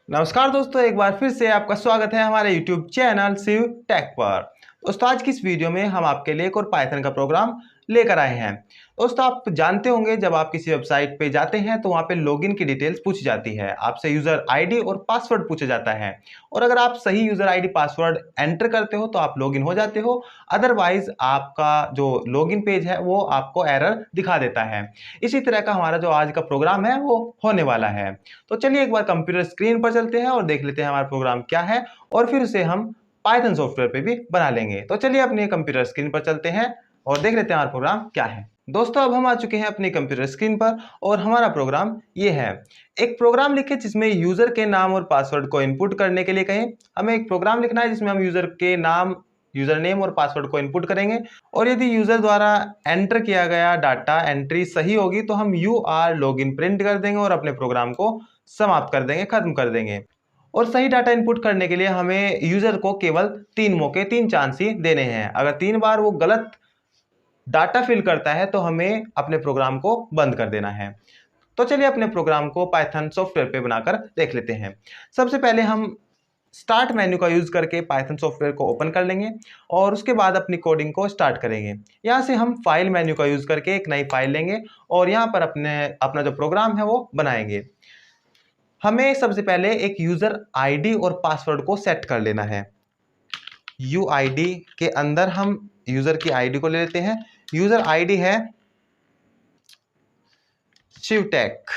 नमस्कार दोस्तों, एक बार फिर से आपका स्वागत है हमारे YouTube चैनल शिव टेक पर। दोस्तों, आज की इस वीडियो में हम आपके लिए एक और पाइथन का प्रोग्राम लेकर आए हैं। दोस्तों, आप जानते होंगे जब आप किसी वेबसाइट पे जाते हैं तो वहाँ पे लॉगिन की डिटेल्स पूछी जाती है, आपसे यूज़र आईडी और पासवर्ड पूछा जाता है। और अगर आप सही यूज़र आईडी पासवर्ड एंटर करते हो तो आप लॉगिन हो जाते हो, अदरवाइज आपका जो लॉगिन पेज है वो आपको एरर दिखा देता है। इसी तरह का हमारा जो आज का प्रोग्राम है वो होने वाला है। तो चलिए एक बार कंप्यूटर स्क्रीन पर चलते हैं और देख लेते हैं हमारा प्रोग्राम क्या है, और फिर उसे हम पाइथन सॉफ्टवेयर पे भी बना लेंगे। तो चलिए अपने कंप्यूटर स्क्रीन पर चलते हैं और देख लेते हैं हमारा प्रोग्राम क्या है। दोस्तों, अब हम आ चुके हैं अपनी कंप्यूटर स्क्रीन पर और हमारा प्रोग्राम ये है। एक प्रोग्राम लिखे जिसमें यूजर के नाम और पासवर्ड को इनपुट करने के लिए कहें। हमें एक प्रोग्राम लिखना है जिसमें हम यूजर के नाम, यूजर नेम और पासवर्ड को इनपुट करेंगे, और यदि यूजर द्वारा एंटर किया गया डाटा एंट्री सही होगी तो हम UR लॉगिन प्रिंट कर देंगे और अपने प्रोग्राम को समाप्त कर देंगे, खत्म कर देंगे। और सही डाटा इनपुट करने के लिए हमें यूजर को केवल 3 मौके, 3 चांस ही देने हैं। अगर 3 बार वो गलत डाटा फिल करता है तो हमें अपने प्रोग्राम को बंद कर देना है। तो चलिए अपने प्रोग्राम को पाइथन सॉफ्टवेयर पे बनाकर देख लेते हैं। सबसे पहले हम स्टार्ट मेन्यू का यूज करके पाइथन सॉफ्टवेयर को ओपन कर लेंगे और उसके बाद अपनी कोडिंग को स्टार्ट करेंगे। यहाँ से हम फाइल मेन्यू का यूज करके एक नई फाइल लेंगे और यहाँ पर अपना जो प्रोग्राम है वो बनाएंगे। हमें सबसे पहले एक यूजर आईडी और पासवर्ड को सेट कर लेना है। UID के अंदर हम यूजर की आईडी को ले लेते हैं। यूजर आईडी है शिवटेक।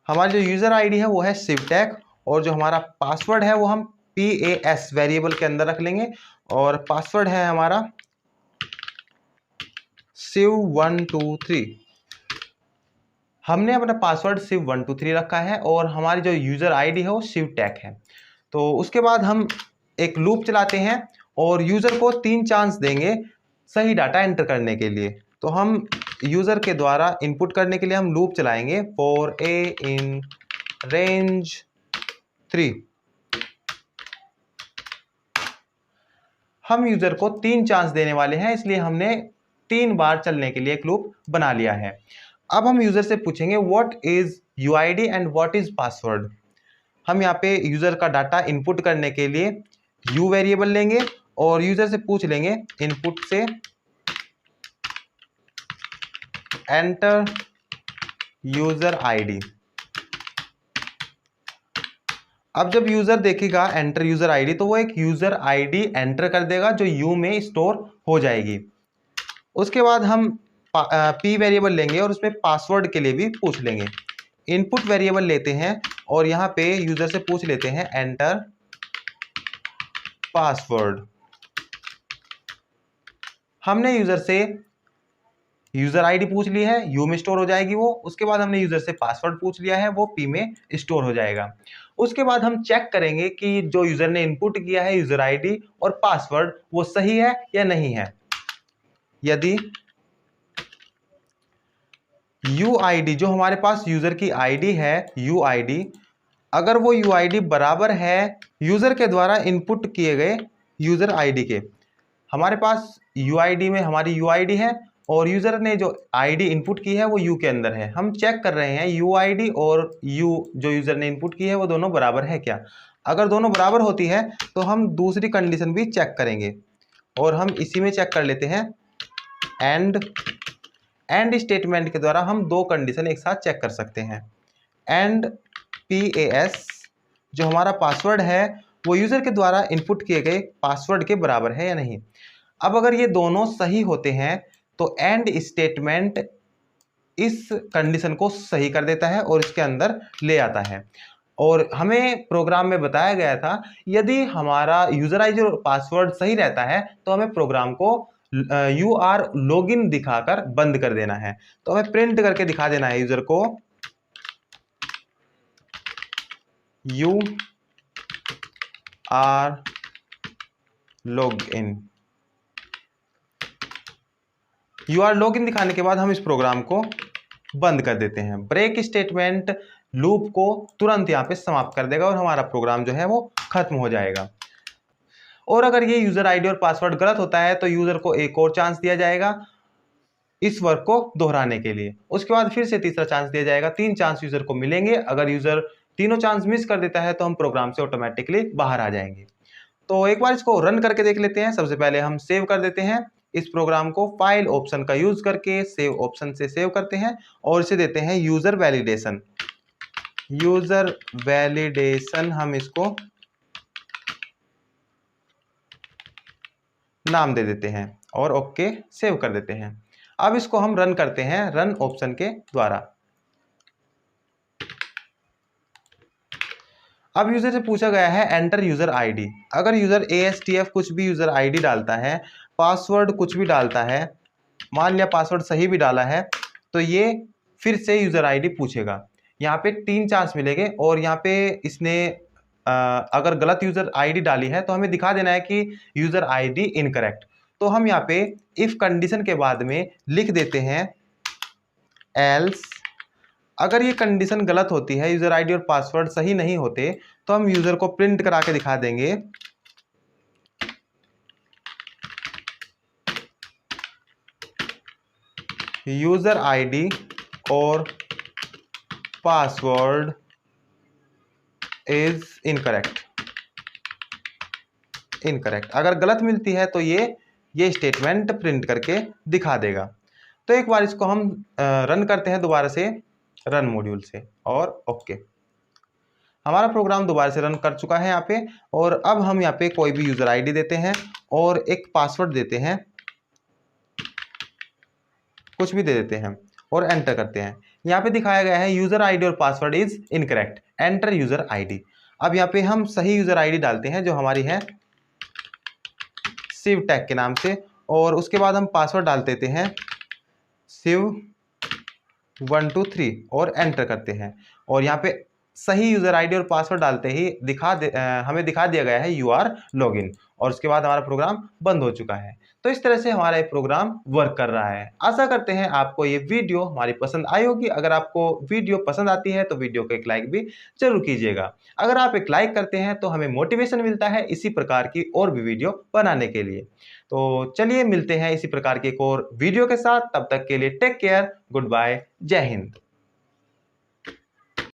हमारी जो यूजर आईडी है वो है शिवटेक, और जो हमारा पासवर्ड है वो हम PAS वेरिएबल के अंदर रख लेंगे, और पासवर्ड है हमारा शिव123। हमने अपना पासवर्ड शिव123 रखा है और हमारी जो यूजर आईडी है वो शिवटेक है। तो उसके बाद हम एक लूप चलाते हैं और यूजर को 3 चांस देंगे सही डाटा एंटर करने के लिए। तो हम यूजर के द्वारा इनपुट करने के लिए हम लूप चलाएंगे फॉर ए इन रेंज 3। हम यूजर को 3 चांस देने वाले हैं, इसलिए हमने 3 बार चलने के लिए एक लूप बना लिया है। अब हम यूजर से पूछेंगे what is UID and what is password. हम यहाँ पे यूजर का डाटा इनपुट करने के लिए U वेरिएबल लेंगे और यूजर से पूछ लेंगे इनपुट से एंटर यूजर आईडी। अब जब यूजर देखेगा एंटर यूजर आईडी तो वो एक यूजर आईडी एंटर कर देगा जो U में स्टोर हो जाएगी। उसके बाद हम P वेरिएबल लेंगे और उसमें पासवर्ड के लिए भी पूछ लेंगे। इनपुट वेरिएबल लेते हैं और यहाँ पे यूजर से पूछ लेते हैं एंटर पासवर्ड। हमने यूजर से यूजर आईडी पूछ ली है, U में स्टोर हो जाएगी वो। उसके बाद हमने यूजर से पासवर्ड पूछ लिया है, वो P में स्टोर हो जाएगा। उसके बाद हम चेक करेंगे कि जो यूजर ने इनपुट किया है यूजर आईडी और पासवर्ड वो सही है या नहीं है। यदि UID जो हमारे पास यूजर की आईडी है UID, अगर वो UID बराबर है यूजर के द्वारा इनपुट किए गए यूजर आईडी के, हमारे पास UID में हमारी UID है और यूजर ने जो आईडी इनपुट की है वो U के अंदर है। हम चेक कर रहे हैं UID और U जो यूजर ने इनपुट की है वो दोनों बराबर है क्या। अगर दोनों बराबर होती है तो हम दूसरी कंडीशन भी चेक करेंगे, और हम इसी में चेक कर लेते हैं एंड स्टेटमेंट के द्वारा हम 2 कंडीशन एक साथ चेक कर सकते हैं। एंड PAS जो हमारा पासवर्ड है वो यूजर के द्वारा इनपुट किए गए पासवर्ड के बराबर है या नहीं। अब अगर ये दोनों सही होते हैं तो एंड स्टेटमेंट इस कंडीशन को सही कर देता है और इसके अंदर ले आता है। और हमें प्रोग्राम में बताया गया था यदि हमारा यूजर आईडी और पासवर्ड सही रहता है तो हमें प्रोग्राम को UR लॉगिन दिखाकर बंद कर देना है। तो हमें प्रिंट करके दिखा देना है यूजर को UR लॉगिन। UR लॉगिन दिखाने के बाद हम इस प्रोग्राम को बंद कर देते हैं। ब्रेक स्टेटमेंट लूप को तुरंत यहाँ पे समाप्त कर देगा और हमारा प्रोग्राम जो है वो खत्म हो जाएगा। और अगर ये यूजर आईडी और पासवर्ड गलत होता है तो यूजर को एक और चांस दिया जाएगा इस वर्क को दोहराने के लिए। उसके बाद फिर से तीसरा चांस दिया जाएगा। 3 चांस यूजर को मिलेंगे। अगर यूजर तीनों चांस मिस कर देता है तो हम प्रोग्राम से ऑटोमेटिकली बाहर आ जाएंगे। तो एक बार इसको रन करके देख लेते हैं। सबसे पहले हम सेव कर देते हैं इस प्रोग्राम को, फाइल ऑप्शन का यूज करके सेव ऑप्शन से सेव करते हैं और इसे देते हैं यूजर वैलिडेशन। यूजर वैलिडेशन हम इसको नाम दे देते हैं और ओके सेव कर देते हैं। अब इसको हम रन करते हैं रन ऑप्शन के द्वारा। अब यूजर से पूछा गया है एंटर यूजर आईडी। अगर यूजर ASTF कुछ भी यूजर आईडी डालता है, पासवर्ड कुछ भी डालता है, मान लिया पासवर्ड सही भी डाला है, तो ये फिर से यूजर आईडी पूछेगा। यहाँ पे 3 चांस मिलेंगे और यहाँ पे इसने अगर गलत यूजर आईडी डाली है तो हमें दिखा देना है कि यूजर आईडी इनकरेक्ट। तो हम यहाँ पे इफ कंडीशन के बाद में लिख देते हैं एल्स। अगर ये कंडीशन गलत होती है, यूजर आईडी और पासवर्ड सही नहीं होते, तो हम यूजर को प्रिंट करा के दिखा देंगे यूजर आईडी और पासवर्ड इज इनकरेक्ट। अगर गलत मिलती है तो ये स्टेटमेंट प्रिंट करके दिखा देगा। तो एक बार इसको हम रन करते हैं दोबारा से रन मॉड्यूल से और ओके। हमारा प्रोग्राम दोबारा से रन कर चुका है यहाँ पे। और अब हम यहाँ पे कोई भी यूजर आईडी देते हैं और एक पासवर्ड देते हैं, कुछ भी दे देते हैं और एंटर करते हैं। यहाँ पे दिखाया गया है यूजर आईडी और password is incorrect, enter user ID. अब यहाँ पे हम सही यूजर आईडी डालते हैं जो हमारी है शिव टैग के नाम से, और उसके बाद हम पासवर्ड डाल देते हैं शिव 123 और एंटर करते हैं। और यहाँ पे सही यूजर आईडी और पासवर्ड डालते ही हमें दिखा दिया गया है यू आर लॉगिन, और उसके बाद हमारा प्रोग्राम बंद हो चुका है। तो इस तरह से हमारा ये प्रोग्राम वर्क कर रहा है। आशा करते हैं आपको ये वीडियो हमारी पसंद आई होगी। अगर आपको वीडियो पसंद आती है तो वीडियो को एक लाइक भी जरूर कीजिएगा। अगर आप एक लाइक करते हैं तो हमें मोटिवेशन मिलता है इसी प्रकार की और भी वीडियो बनाने के लिए। तो चलिए मिलते हैं इसी प्रकार के एक और वीडियो के साथ। तब तक के लिए टेक केयर, गुड बाय, जय हिंद।